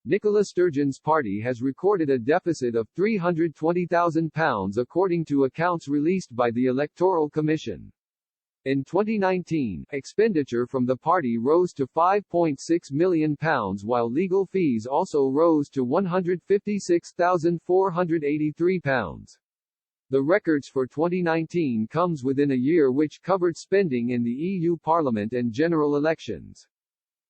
Nicola Sturgeon's party has recorded a deficit of £320,000 according to accounts released by the Electoral Commission. In 2019, expenditure from the party rose to £5.6 million while legal fees also rose to £156,483. The records for 2019 comes within a year which covered spending in the EU Parliament and general elections.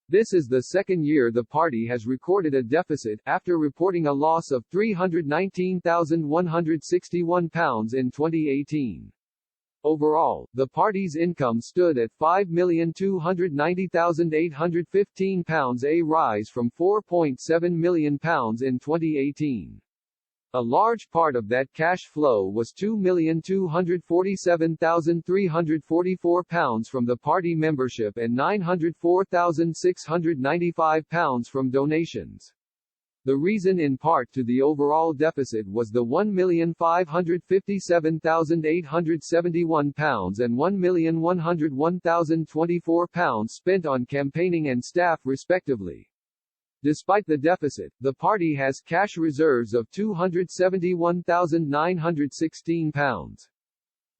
This is the second year the party has recorded a deficit, after reporting a loss of £319,161 in 2018. Overall, the party's income stood at £5,290,815, a rise from £4.7 million in 2018. A large part of that cash flow was £2,247,344 from the party membership and £904,695 from donations. The reason in part to the overall deficit was the £1,557,871 and £1,101,024 spent on campaigning and staff respectively. Despite the deficit, the party has cash reserves of £271,916.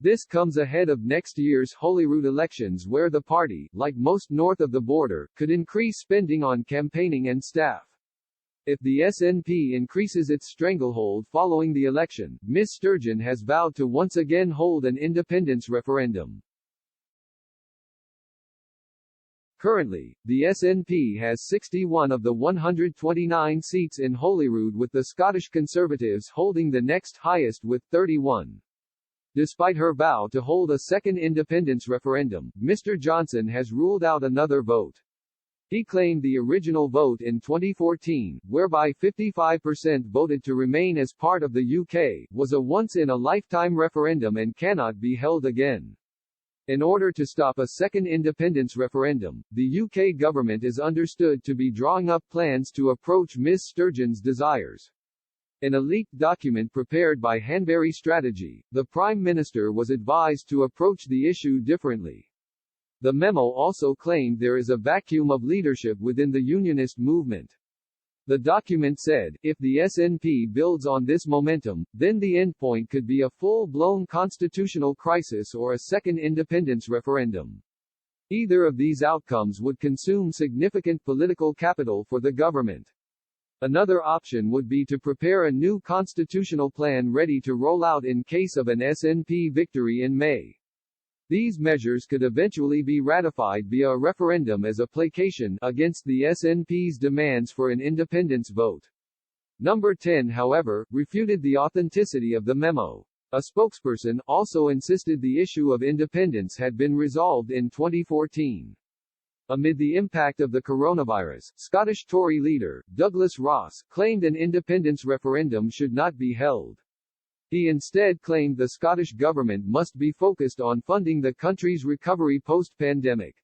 This comes ahead of next year's Holyrood elections where the party, like most north of the border, could increase spending on campaigning and staff. If the SNP increases its stranglehold following the election, Ms. Sturgeon has vowed to once again hold an independence referendum. Currently, the SNP has 61 of the 129 seats in Holyrood, with the Scottish Conservatives holding the next highest with 31. Despite her vow to hold a second independence referendum, Mr. Johnson has ruled out another vote. He claimed the original vote in 2014, whereby 55% voted to remain as part of the UK, was a once-in-a-lifetime referendum and cannot be held again. In order to stop a second independence referendum, the UK government is understood to be drawing up plans to approach Ms. Sturgeon's desires. In a leaked document prepared by Hanbury Strategy, the Prime Minister was advised to approach the issue differently. The memo also claimed there is a vacuum of leadership within the unionist movement. The document said, if the SNP builds on this momentum, then the endpoint could be a full-blown constitutional crisis or a second independence referendum. Either of these outcomes would consume significant political capital for the government. Another option would be to prepare a new constitutional plan ready to roll out in case of an SNP victory in May. These measures could eventually be ratified via a referendum as a placation against the SNP's demands for an independence vote. Number 10, however, refuted the authenticity of the memo. A spokesperson also insisted the issue of independence had been resolved in 2014. Amid the impact of the coronavirus, Scottish Tory leader, Douglas Ross, claimed an independence referendum should not be held. He instead claimed the Scottish government must be focused on funding the country's recovery post-pandemic.